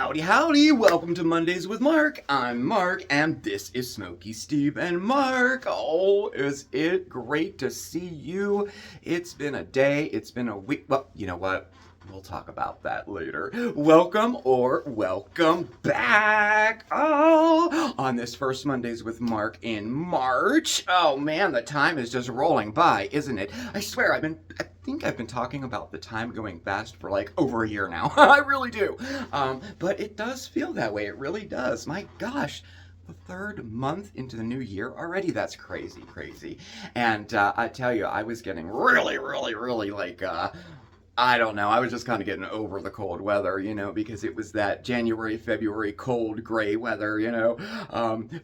Howdy, howdy! Welcome to Mondays with Mark. I'm Mark, and this is Smokey, Steve, and Mark. Oh, is it great to see you? It's been a day, it's been a week. Well, you know what? We'll talk about that later. Welcome or welcome back. Oh, on this first Mondays with Mark in March. Oh man, the time is just rolling by, isn't it? I swear, I think I've been talking about the time going fast for like over a year now. I really do. But it does feel that way. It really does. My gosh. The third month into the new year already? That's crazy. And I tell you, I was getting really like, I don't know. I was just kind of getting over the cold weather, because it was that January, February cold, gray weather,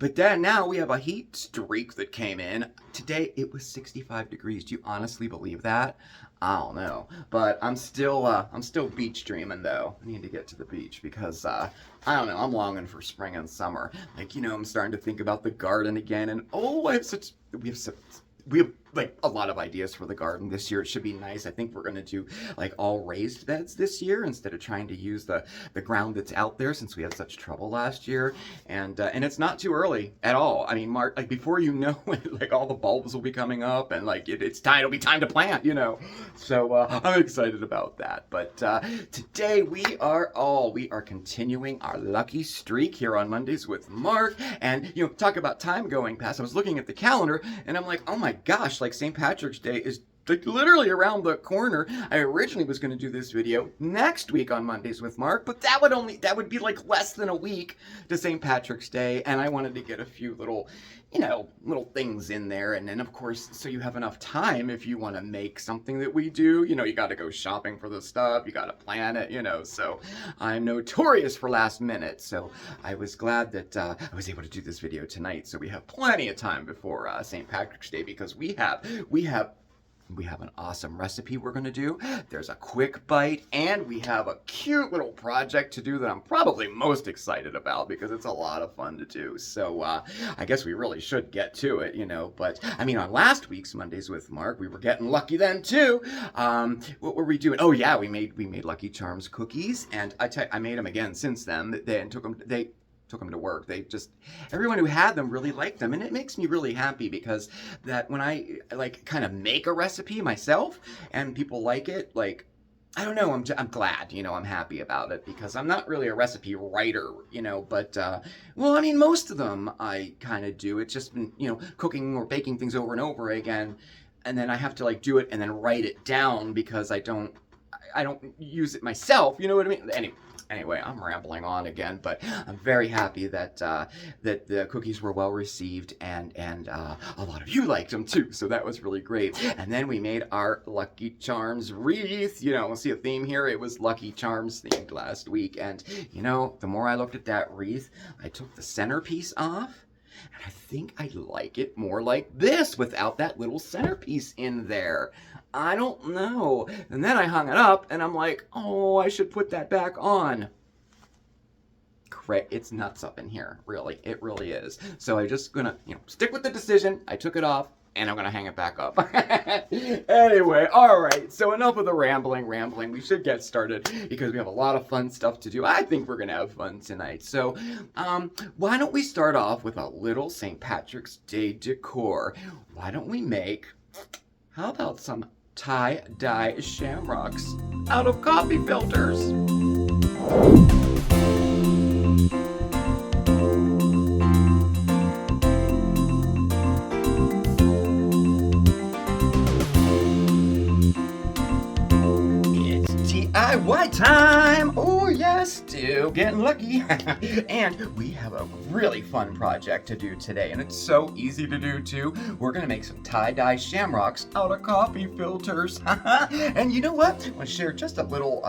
But then now we have a heat streak that came in. Today it was 65 degrees. Do you honestly believe that? I don't know. But I'm still beach dreaming though. I need to get to the beach because I don't know. I'm longing for spring and summer. Like, I'm starting to think about the garden again, and we have like a lot of ideas for the garden this year. It should be nice. I think we're going to do like all raised beds this year instead of trying to use the ground that's out there since we had such trouble last year. And it's not too early at all. I mean, Mark, like before you know it, like all the bulbs will be coming up and like it'll be time to plant, So I'm excited about that. But today we are continuing our lucky streak here on Mondays with Mark. And talk about time going past. I was looking at the calendar and I'm like, oh my gosh, like St. Patrick's Day is like literally around the corner. I originally was going to do this video next week on Mondays with Mark, but that would be like less than a week to St. Patrick's Day, and I wanted to get a few little things in there, and then of course, so you have enough time if you want to make something that we do, you got to go shopping for the stuff, you got to plan it, so I'm notorious for last minute, so I was glad that I was able to do this video tonight, so we have plenty of time before St. Patrick's Day, because we have an awesome recipe we're going to do. There's a quick bite, and we have a cute little project to do that I'm probably most excited about because it's a lot of fun to do. So I guess we really should get to it, But I mean, on last week's Mondays with Mark, we were getting lucky then too. What were we doing? Oh yeah, we made Lucky Charms cookies, and I made them again since then. They took them to work. Everyone who had them really liked them, and it makes me really happy because that when I like kind of make a recipe myself and people like it, like, I don't know, I'm glad, I'm happy about it because I'm not really a recipe writer, but well, I mean, most of them I kind of do. It's just been, cooking or baking things over and over again, and then I have to like do it and then write it down because I don't use it myself, you know what I mean? Anyway, I'm rambling on again, but I'm very happy that the cookies were well received and a lot of you liked them too, so that was really great. And then we made our Lucky Charms wreath. We'll see a theme here. It was Lucky Charms themed last week, and the more I looked at that wreath, I took the centerpiece off, and I think I like it more like this without that little centerpiece in there. I don't know. And then I hung it up and I'm like, oh, I should put that back on. It's nuts up in here, really. It really is. So I'm just gonna, stick with the decision. I took it off and I'm gonna hang it back up. Anyway, all right. So enough of the rambling. We should get started because we have a lot of fun stuff to do. I think we're gonna have fun tonight. So, why don't we start off with a little St. Patrick's Day decor? Why don't we make, how about some tie-dye shamrocks out of coffee filters? DIY time! Oh yes, still getting lucky. And we have a really fun project to do today, and it's so easy to do too. We're gonna make some tie-dye shamrocks out of coffee filters. And you know what? I want to share just a little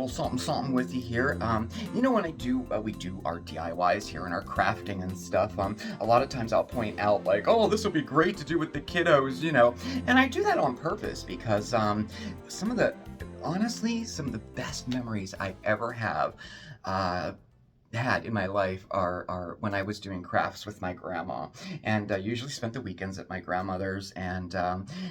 something with you here. When we do our DIYs here and our crafting and stuff, a lot of times I'll point out like, oh, this would be great to do with the kiddos, and I do that on purpose because honestly, some of the best memories I ever have had in my life are when I was doing crafts with my grandma, and I usually spent the weekends at my grandmother's, and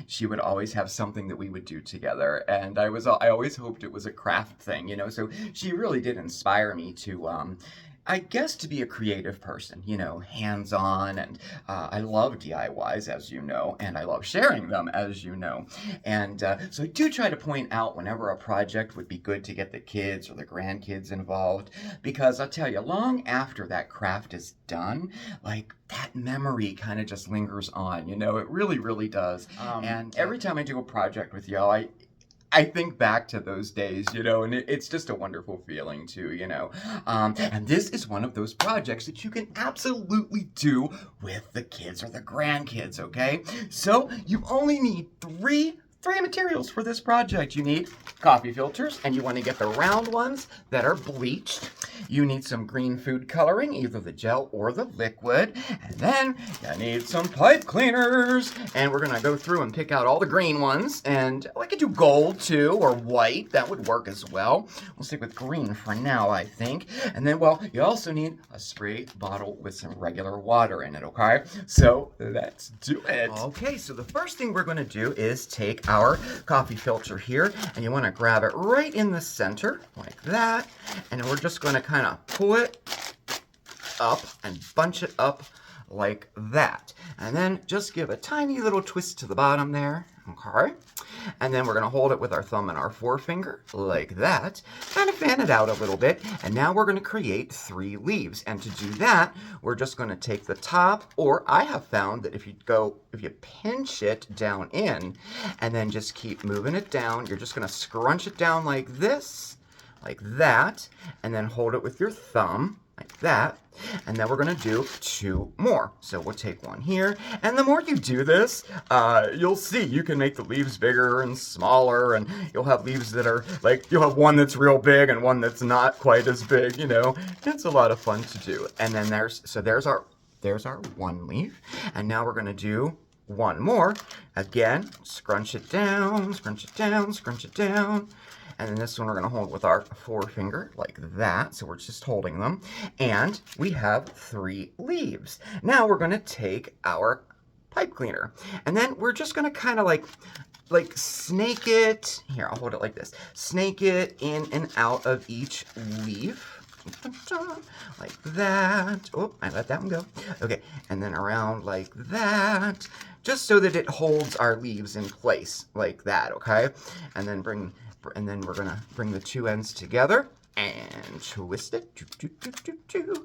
she would always have something that we would do together, and I always hoped it was a craft thing, you know. So she really did inspire me to. I guess to be a creative person, you know, hands-on, and I love DIYs, as you know, and I love sharing them, as you know. And so I do try to point out whenever a project would be good to get the kids or the grandkids involved, because I'll tell you, long after that craft is done, like that memory kind of just lingers on, you know, it really, really does. And every time I do a project with y'all, I think back to those days, you know, and it's just a wonderful feeling too, you know. And this is one of those projects that you can absolutely do with the kids or the grandkids, okay? So you only need three materials for this project. You need coffee filters, and you want to get the round ones that are bleached. You need some green food coloring, either the gel or the liquid. And then you need some pipe cleaners. And we're going to go through and pick out all the green ones. And I could do gold too, or white. That would work as well. We'll stick with green for now, I think. And then, well, you also need a spray bottle with some regular water in it, okay? So let's do it. Okay, so the first thing we're going to do is take our coffee filter here, and you want to grab it right in the center, like that. And we're just going to kind of pull it up and bunch it up like that. And then just give a tiny little twist to the bottom there, okay? And then we're going to hold it with our thumb and our forefinger, like that. Kind of fan it out a little bit. And now we're going to create 3 leaves. And to do that, we're just going to take the top, or I have found that if you pinch it down in, and then just keep moving it down, you're just going to scrunch it down like this, like that, and then hold it with your thumb, like that. And then we're going to do 2 more. So we'll take one here. And the more you do this, you'll see you can make the leaves bigger and smaller. And you'll have leaves that are like, you'll have one that's real big and one that's not quite as big, you know. It's a lot of fun to do. And then there's our one leaf. And now we're going to do one more. Again, scrunch it down, scrunch it down, scrunch it down. And then this one we're going to hold with our forefinger like that. So we're just holding them. And we have 3 leaves. Now we're going to take our pipe cleaner. And then we're just going to kind of like snake it. Here, I'll hold it like this. Snake it in and out of each leaf. Like that. Oh, I let that one go. Okay, and then around like that. Just so that it holds our leaves in place like that, okay? And then we're gonna bring the 2 ends together and twist it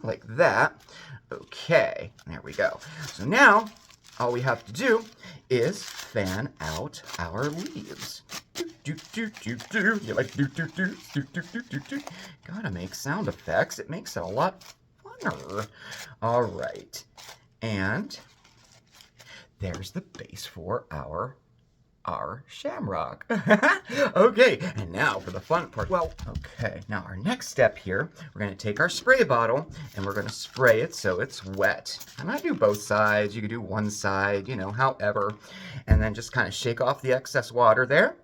like that. Okay, there we go. So now all we have to do is fan out our leaves. You like Gotta make sound effects. It makes it a lot funner. All right, and there's the base for our Shamrock. Okay, and now for the fun part. Well, okay, now our next step here, we're going to take our spray bottle and we're going to spray it so it's wet. And I do both sides. You can do one side, you know, however. And then just kind of shake off the excess water there.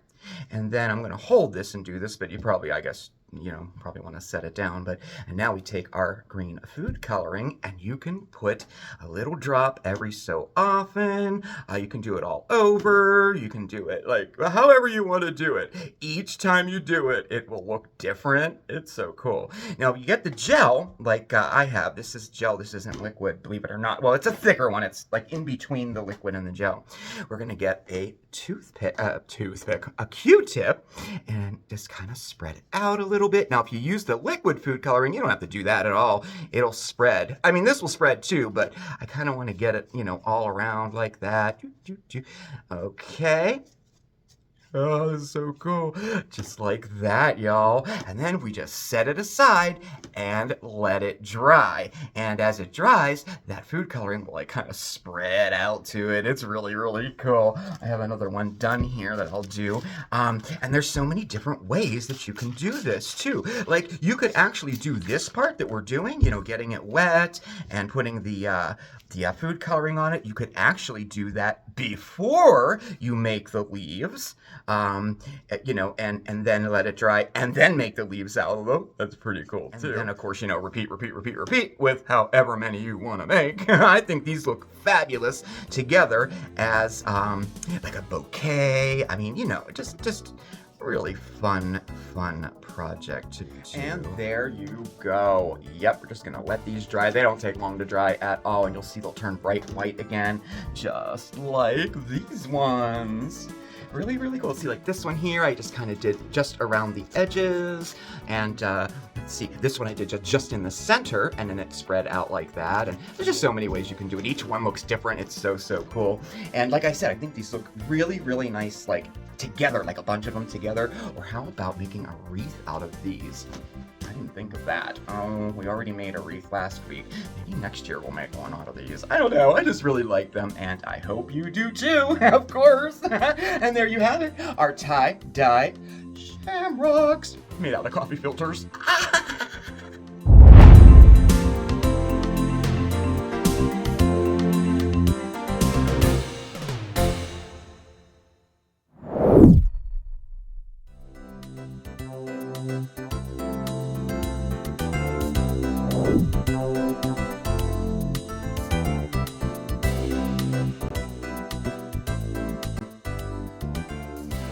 And then I'm going to hold this and do this, but you probably, I guess, you know, probably want to set it down. And now we take our green food coloring, and you can put a little drop every so often. You can do it all over. You can do it like however you want to do it. Each time you do it, it will look different. It's so cool. Now you get the gel like I have. This is gel. This isn't liquid, believe it or not. Well, it's a thicker one. It's like in between the liquid and the gel. We're going to get a a Q-tip, and just kind of spread it out a little bit. Now, if you use the liquid food coloring, you don't have to do that at all. It'll spread. I mean, this will spread too, but I kind of want to get it, you know, all around like that. Okay. Oh, this is so cool. Just like that, y'all. And then we just set it aside and let it dry. And as it dries, that food coloring will like kind of spread out to it. It's really, really cool. I have another one done here that I'll do. And there's so many different ways that you can do this too. Like you could actually do this part that we're doing, you know, getting it wet and putting the food coloring on it. You could actually do that before you make the leaves, you know, and then let it dry, and then make the leaves out of them. That's pretty cool, too. And then, of course, you know, repeat with however many you want to make. I think these look fabulous together as, like a bouquet. I mean, you know, just really fun project to do. And there you go. Yep, we're just gonna let these dry. They don't take long to dry at all, and you'll see they'll turn bright white again, just like these ones. Really, really cool. See, like this one here, I just kind of did just around the edges, and let's see, this one I did just in the center, and then it spread out like that, and there's just so many ways you can do it. Each one looks different. It's so cool. And like I said, I think these look really, really nice, like together, like a bunch of them together. Or how about making a wreath out of these? I didn't think of that. Oh, we already made a wreath last week. Maybe next year we'll make one out of these. I don't know. I just really like them, and I hope you do too, of course. And there you have it, our tie-dye shamrocks made out of coffee filters.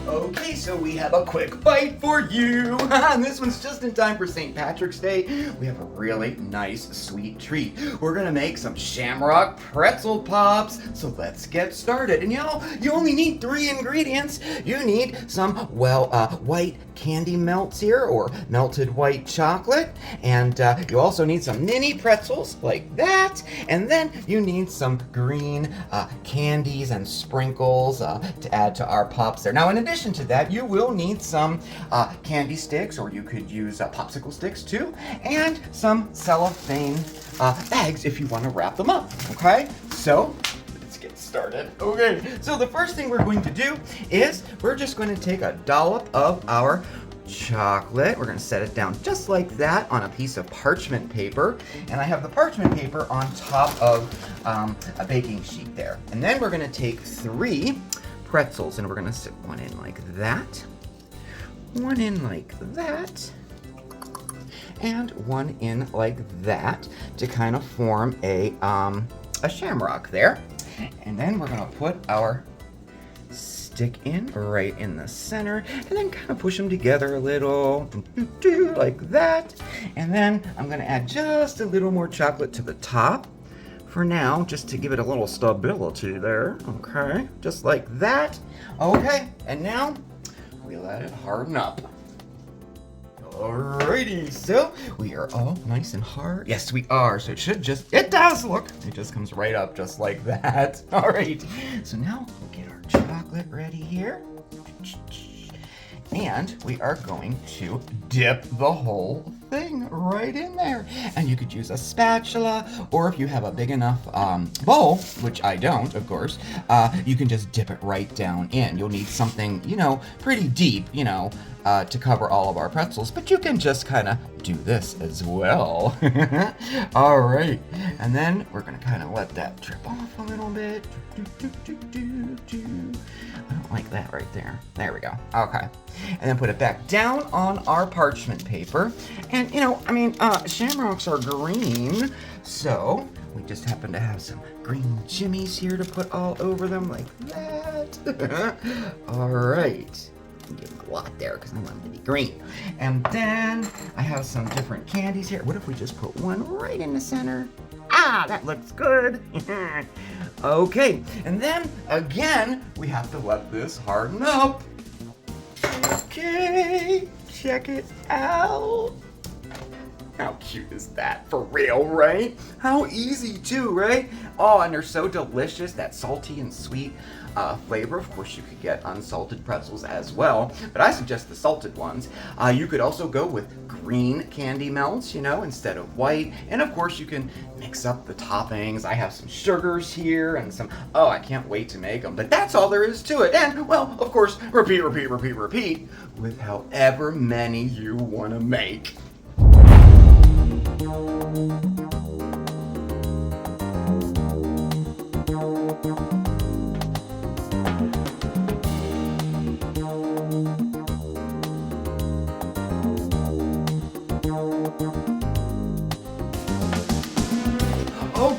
Okay, so we have a quick bite for you. And this one's just in time for St. Patrick's Day. We have a really nice, sweet treat. We're gonna make some Shamrock pretzel pops. So let's get started. And y'all, you only need 3 ingredients. You need some, white candy melts here, or melted white chocolate. And you also need some mini pretzels like that. And then you need some green candies and sprinkles to add to our pops there. Now, in addition to that, you will need some candy sticks, or you could use popsicle sticks too, and some cellophane bags if you want to wrap them up. Okay, so let's get started. Okay, so the first thing we're going to do is we're just going to take a dollop of our chocolate. We're going to set it down just like that on a piece of parchment paper, and I have the parchment paper on top of a baking sheet there. And then we're going to take 3 pretzels, and we're going to sit one in like that, one in like that, and one in like that to kind of form a shamrock there. And then we're going to put our stick in right in the center, and then kind of push them together a little, like that. And then I'm going to add just a little more chocolate to the top for now, just to give it a little stability there. Okay, just like that. Okay, and now we let it harden up. Alrighty, so we are all nice and hard. Yes, we are. So it does, look, it just comes right up just like that. All right, so now we'll get our chocolate ready here. And we are going to dip the whole thing right in there. And you could use a spatula, or if you have a big enough bowl, which I don't, of course, you can just dip it right down in. You'll need something, you know, pretty deep, you know, to cover all of our pretzels, but you can just kind of do this as well. All right, and then we're gonna kind of let that drip off a little bit. I don't like that right there. There we go. Okay, and then put it back down on our parchment paper. And you know, I mean, shamrocks are green, so we just happen to have some green jimmies here to put all over them like that. All right. Give them a lot there because I want them to be green. And then I have some different candies here. What if we just put one right in the center? Ah, that looks good. Okay, and then again, we have to let this harden up. Okay, check it out. How cute is that? For real, right? How easy too, right? Oh, and they're so delicious, that salty and sweet flavor. Of course, you could get unsalted pretzels as well, but I suggest the salted ones. You could also go with green candy melts, you know, instead of white. And of course, you can mix up the toppings. I have some sugars here and some, oh, I can't wait to make them. But that's all there is to it. And, well, of course, repeat with however many you want to make.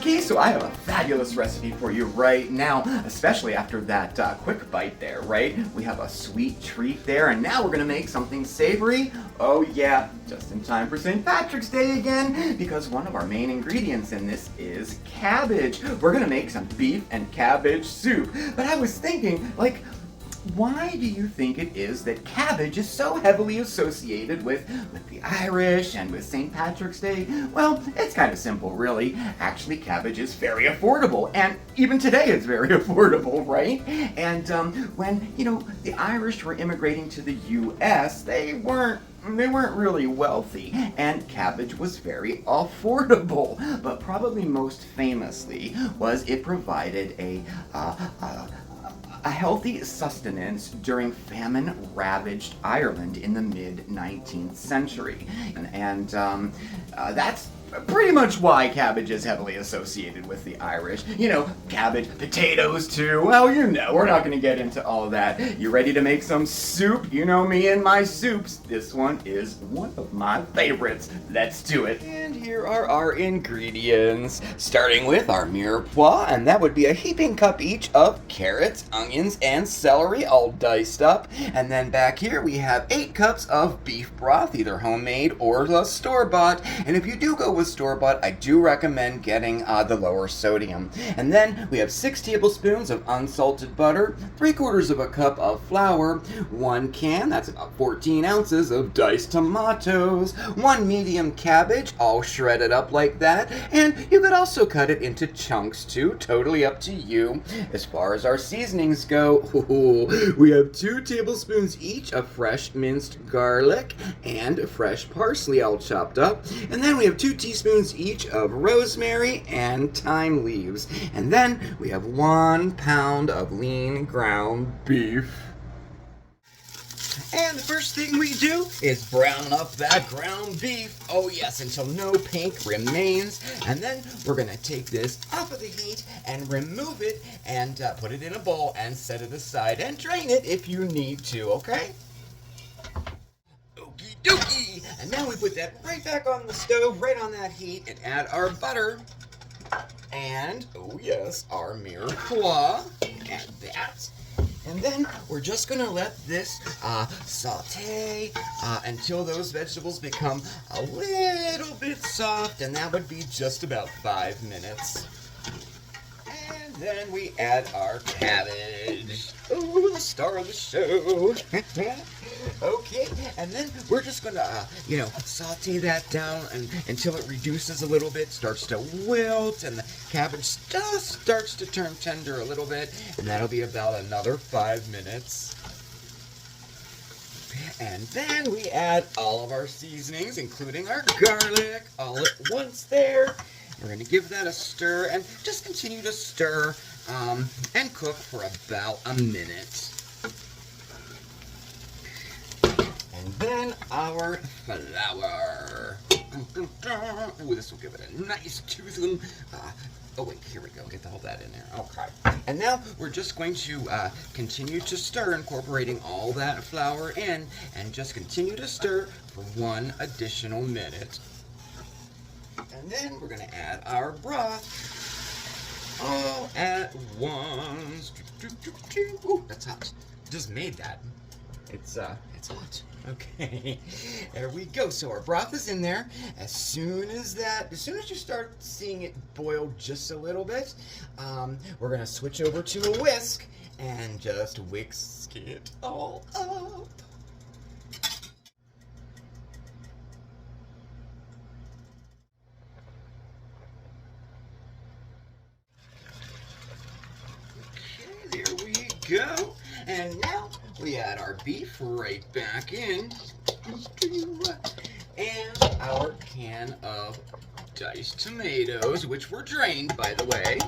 Okay, so I have a fabulous recipe for you right now, especially after that quick bite there, right? We have a sweet treat there, and now we're gonna make something savory. Oh yeah, just in time for St. Patrick's Day again, because one of our main ingredients in this is cabbage. We're gonna make some beef and cabbage soup. But I was thinking, like, why do you think it is that cabbage is so heavily associated with the Irish and with St. Patrick's Day? Well, it's kind of simple, really. Actually, cabbage is very affordable, and even today it's very affordable, right? And when, the Irish were immigrating to the U.S., they weren't really wealthy, and cabbage was very affordable. But probably most famously was it provided a healthy sustenance during famine-ravaged Ireland in the mid-19th century. And that's pretty much why cabbage is heavily associated with the Irish. Cabbage, potatoes too. Well, we're not going to get into all of that. You ready to make some soup? You know me and my soups. This one is one of my favorites. Let's do it. And here are our ingredients. Starting with our mirepoix, and that would be a heaping cup each of carrots, onions, and celery, all diced up. And then back here we have 8 cups of beef broth, either homemade or the store-bought. And if you do go with store-bought, I do recommend getting the lower sodium. And then we have 6 tablespoons of unsalted butter, 3/4 of a cup of flour, 1 can, that's about 14 ounces of diced tomatoes, 1 medium cabbage, all shredded up like that, and you could also cut it into chunks too, totally up to you. As far as our seasonings go, we have 2 tablespoons each of fresh minced garlic and fresh parsley all chopped up, and then we have 2 teaspoons each of rosemary and thyme leaves. And then we have 1 pound of lean ground beef. And the first thing we do is brown up that ground beef. Oh yes, until no pink remains. And then we're going to take this off of the heat and remove it and put it in a bowl and set it aside and drain it if you need to, okay? Okie dokie! And now we put that right back on the stove, right on that heat, and add our butter. And, oh yes, our mirepoix. Add that. And then we're just going to let this saute until those vegetables become a little bit soft, and that would be just about 5 minutes. And then we add our cabbage. Oh, the star of the show. Okay, and then we're just gonna, saute that down until it reduces a little bit, starts to wilt, and the cabbage just starts to turn tender a little bit, and that'll be about another 5 minutes. And then we add all of our seasonings, including our garlic, all at once there. We're gonna give that a stir, and just continue to stir and cook for about a minute. And then our flour. Ooh, this will give it a nice toothsome. Oh wait, here we go. Get all that in there. Okay. And now we're just going to continue to stir, incorporating all that flour in, and just continue to stir for 1 additional minute. And then we're going to add our broth all at once. Ooh, that's hot. Just made that. It's hot. Okay, there we go. So our broth is in there. As soon as you start seeing it boil just a little bit, we're gonna switch over to a whisk and just whisk it all up. Okay, there we go. And now we add our beef right back in, and our can of diced tomatoes, which were drained, by the way.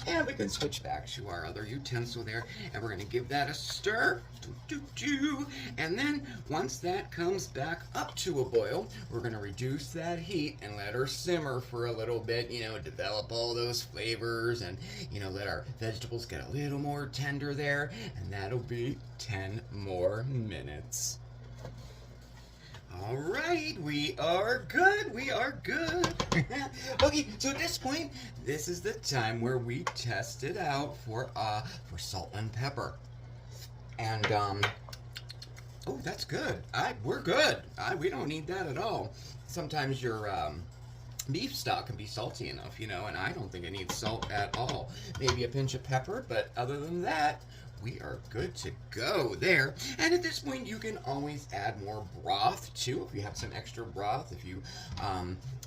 And we can switch back to our other utensil there, and we're going to give that a stir. And then once that comes back up to a boil, we're going to reduce that heat and let her simmer for a little bit, develop all those flavors, and, let our vegetables get a little more tender there, and that'll be 10 more minutes. All right, we are good. We are good. Okay, so at this point, this is the time where we test it out for salt and pepper. And oh, that's good. We're good. We don't need that at all. Sometimes your beef stock can be salty enough, and I don't think it needs salt at all. Maybe a pinch of pepper, but other than that, we are good to go there. And at this point, you can always add more broth too if you have some extra broth.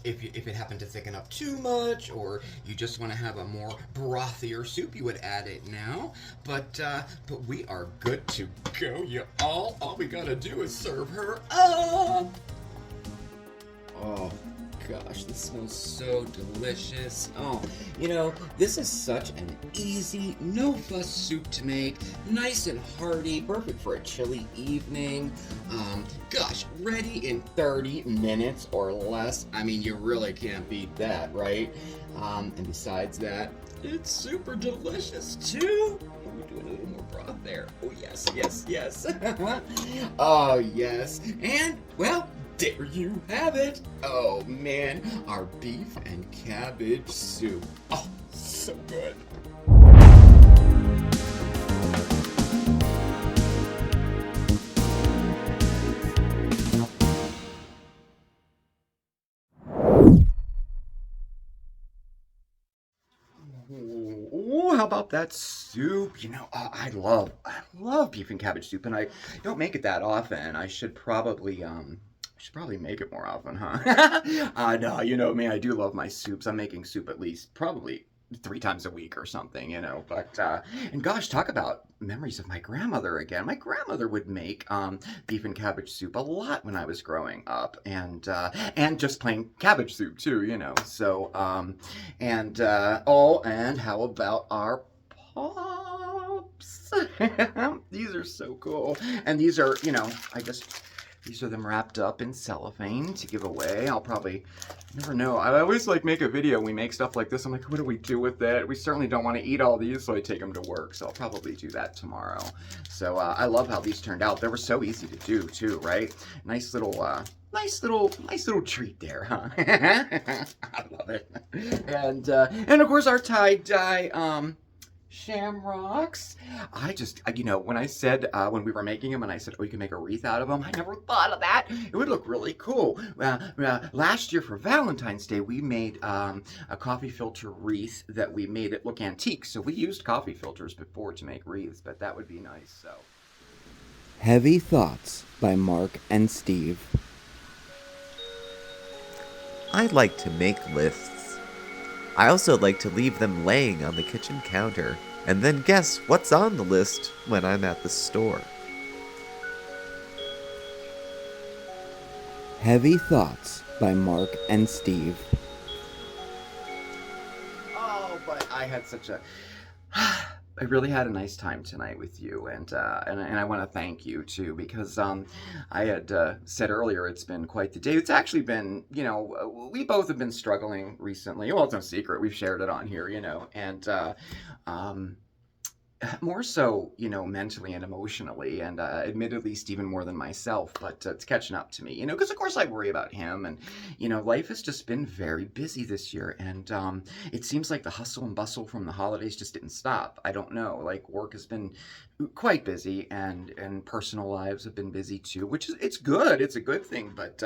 If it happened to thicken up too much, or you just want to have a more brothier soup, you would add it now. But we are good to go. All we gotta do is serve her up. Oh gosh, this smells so delicious. Oh, this is such an easy, no-fuss soup to make. Nice and hearty, perfect for a chilly evening. Gosh, ready in 30 minutes or less. I mean, you really can't beat that, right? And besides that, it's super delicious too. Let me do a little more broth there. Oh, yes, yes, yes. Oh, yes. And, well, there you have it. Oh man, our beef and cabbage soup. Oh, so good. Ooh, how about that soup? I love beef and cabbage soup, and I don't make it that often. I should probably make it more often, huh? No, you know me, I do love my soups. I'm making soup at least probably 3 times a week or something, But, and gosh, talk about memories of my grandmother again. My grandmother would make beef and cabbage soup a lot when I was growing up, and just plain cabbage soup too, So, and how about our pops? These are so cool. And these are, these are them wrapped up in cellophane to give away. Never know. I always make a video. We make stuff like this. I'm like, what do we do with it? We certainly don't want to eat all these, so I take them to work. So I'll probably do that tomorrow. So I love how these turned out. They were so easy to do too, right? Nice little treat there, huh? I love it. And of course our tie-dye Shamrocks. When I said, when we were making them, and I said, oh, you can make a wreath out of them, I never thought of that. It would look really cool. Last year for Valentine's Day, we made a coffee filter wreath that we made it look antique. So we used coffee filters before to make wreaths, but that would be nice, so. Heavy Thoughts by Marc and Steve. I like to make lists. I also like to leave them laying on the kitchen counter and then guess what's on the list when I'm at the store. Heavy Thoughts by Marc and Steve. Oh, but I had I really had a nice time tonight with you, and I want to thank you too, because I had said earlier it's been quite the day. It's actually been, we both have been struggling recently. Well, it's no secret. We've shared it on here, and more so, mentally and emotionally, and admittedly, Stephen more than myself, but it's catching up to me, because of course I worry about him, and, life has just been very busy this year, and it seems like the hustle and bustle from the holidays just didn't stop. I don't know, work has been quite busy, and personal lives have been busy too, which is, it's good, it's a good thing, but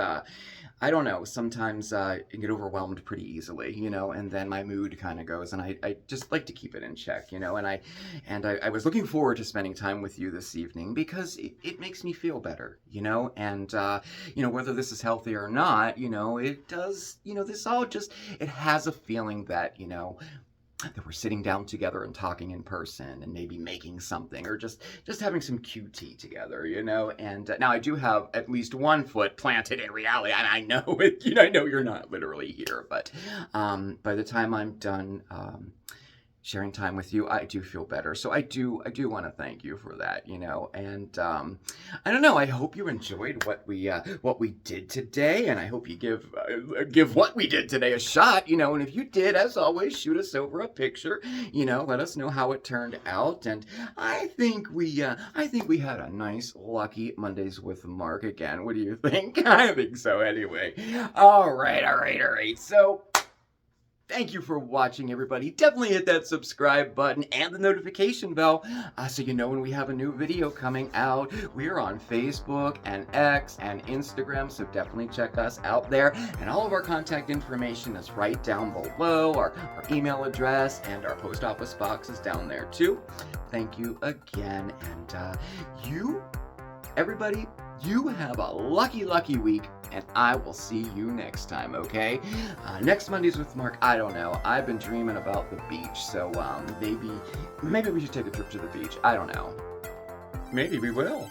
I don't know, sometimes I get overwhelmed pretty easily, and then my mood kind of goes, and I just like to keep it in check, and I was looking forward to spending time with you this evening because it makes me feel better, and whether this is healthy or not, it does, this all just, it has a feeling that, that we're sitting down together and talking in person and maybe making something or just having some QT together, and now I do have at least one foot planted in reality, and I know it, I know you're not literally here, but by the time I'm done sharing time with you, I do feel better. So I do want to thank you for that, And I don't know. I hope you enjoyed what we did today, and I hope you give what we did today a shot, And if you did, as always, shoot us over a picture, Let us know how it turned out. And I think we had a nice, lucky Mondays with Mark again. What do you think? I think so, anyway. All right. So, thank you for watching, everybody. Definitely hit that subscribe button and the notification bell so you know when we have a new video coming out. We're on Facebook and X and Instagram, so definitely check us out there. And all of our contact information is right down below. Our email address and our post office box is down there too. Thank you again. And everybody, you have a lucky week, and I will see you next time, okay? Next Mondays with Mark, I don't know. I've been dreaming about the beach, so maybe we should take a trip to the beach. I don't know. Maybe we will.